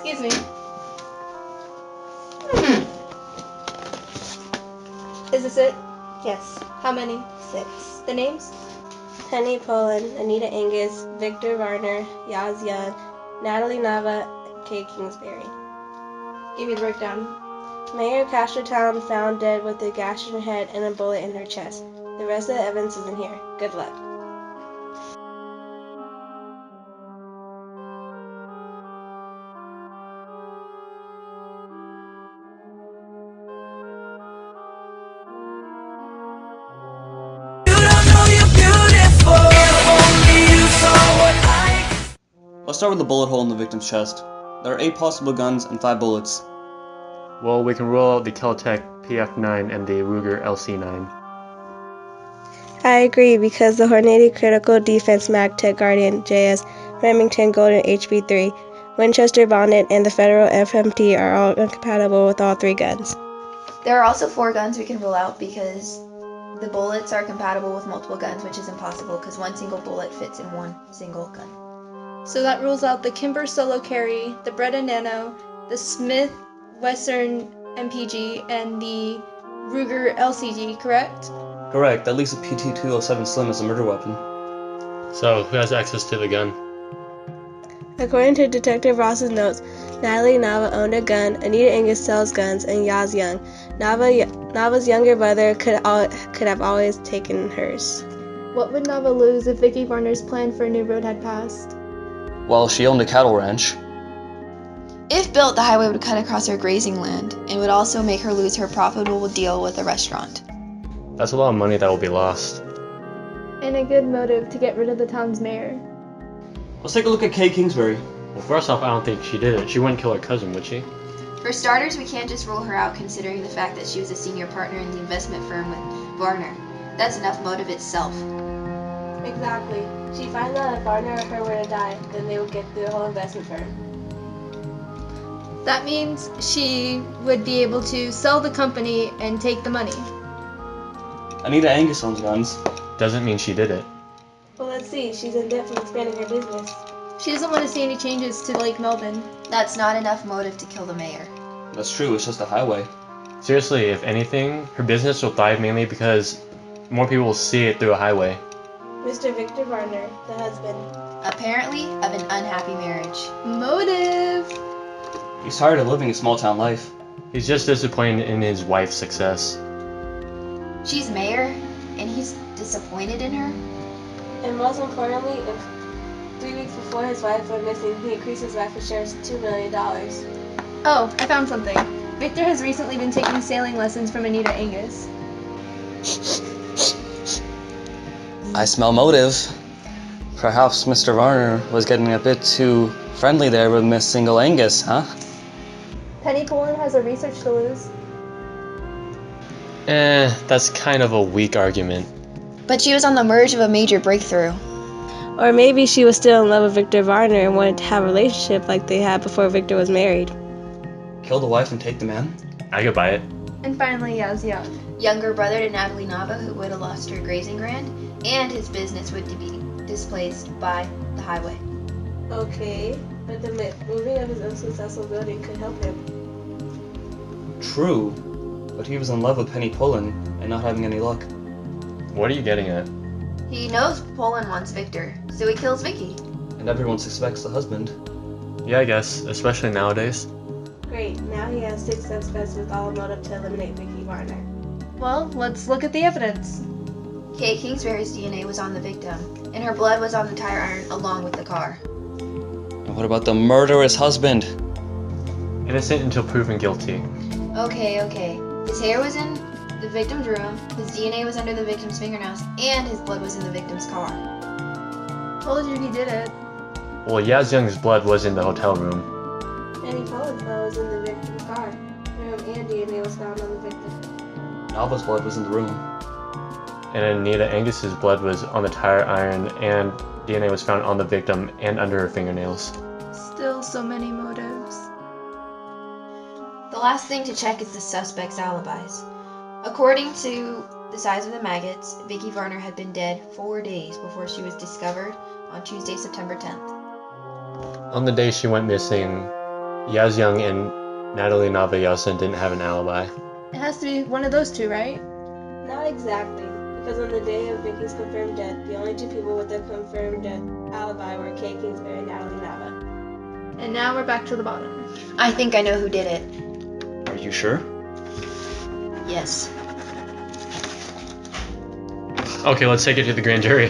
Excuse me. Is this it? Yes. How many? 6. The names? Penny Poland, Anita Angus, Victor Varner, Yaz Young, Natalie Nava, Kay Kingsbury. Give me the breakdown. Mayor of Castertown found dead with a gash in her head and a bullet in her chest. The rest of the evidence is in here. Good luck. Let's start with the bullet hole in the victim's chest. There are 8 possible guns and 5 bullets. Well, we can rule out the Keltec PF9 and the Ruger LC9. I agree because the Hornady Critical Defense MagTech Guardian JS, Remington Golden HB3, Winchester Bonded, and the Federal FMT are all incompatible with all 3 guns. There are also 4 guns we can rule out because the bullets are compatible with multiple guns, which is impossible because one single bullet fits in one single gun. So that rules out the Kimber Solo Carry, the Breda Nano, the Smith Western MPG, and the Ruger LCG, correct? Correct, at least a PT-207 Slim is a murder weapon. So, who has access to the gun? According to Detective Ross's notes, Natalie Nava owned a gun, Anita Angus sells guns, and Yaz Young. Nava's younger brother could have always taken hers. What would Nava lose if Vicky Varner's plan for a new road had passed? Well, she owned a cattle ranch. If built, the highway would cut across her grazing land and would also make her lose her profitable deal with a restaurant. That's a lot of money that will be lost. And a good motive to get rid of the town's mayor. Let's take a look at Kay Kingsbury. Well, first off, I don't think she did it. She wouldn't kill her cousin, would she? For starters, we can't just rule her out considering the fact that she was a senior partner in the investment firm with Varner. That's enough motive itself. Exactly. She finds out if Varner or her were to die, then they would get the whole investment firm. That means she would be able to sell the company and take the money. Anita Angus owns guns. Doesn't mean she did it. Well, let's see. She's in debt from expanding her business. She doesn't want to see any changes to Lake Melvin. That's not enough motive to kill the mayor. That's true, it's just a highway. Seriously, if anything, her business will thrive mainly because more people will see it through a highway. Mr. Victor Varner, the husband. Apparently, of an unhappy marriage. Motive! He's tired of living a small town life. He's just disappointed in his wife's success. She's mayor, and he's disappointed in her? And most importantly, 3 weeks before his wife went missing, he increased his wife's insurance to $2 million. Oh, I found something. Victor has recently been taking sailing lessons from Anita Angus. I smell motive. Perhaps Mr. Varner was getting a bit too friendly there with Miss Single Angus, huh? Penny Poland has her research to lose. That's kind of a weak argument. But she was on the verge of a major breakthrough. Or maybe she was still in love with Victor Varner and wanted to have a relationship like they had before Victor was married. Kill the wife and take the man? I could buy it. And finally, Yaz Young. Younger brother to Natalie Nava, who would have lost her grazing land, and his business would be displaced by the highway. Okay, but the moving of his unsuccessful building could help him. True, but he was in love with Penny Poland and not having any luck. What are you getting at? He knows Poland wants Victor, so he kills Vicky. And everyone suspects the husband. Yeah, I guess, especially nowadays. Great, now he has 6 suspects with all motive to eliminate Vicky Varner. Well, let's look at the evidence. Kay Kingsbury's DNA was on the victim, and her blood was on the tire iron along with the car. And what about the murderous husband? Innocent until proven guilty. Okay. His hair was in the victim's room, his DNA was under the victim's fingernails, and his blood was in the victim's car. Told you he did it. Well, Yaz Young's blood was in the hotel room. Penny Poland's blood was in the victim's car. Room and DNA was found on the victim. Nava's blood was in the room. And Anita Angus's blood was on the tire iron, and DNA was found on the victim and under her fingernails. Still so many motives. The last thing to check is the suspect's alibis. According to the size of the maggots, Vicky Varner had been dead 4 days before she was discovered on Tuesday, September 10th. On the day she went missing, Yaz Young and Natalie Navayasen didn't have an alibi. It has to be one of those two, right? Not exactly, because on the day of Vicky's confirmed death, the only two people with a confirmed death alibi were Kay Kingsbury and Natalie Nava. And now we're back to the bottom. I think I know who did it. Are you sure? Yes. Okay, let's take it to the grand jury.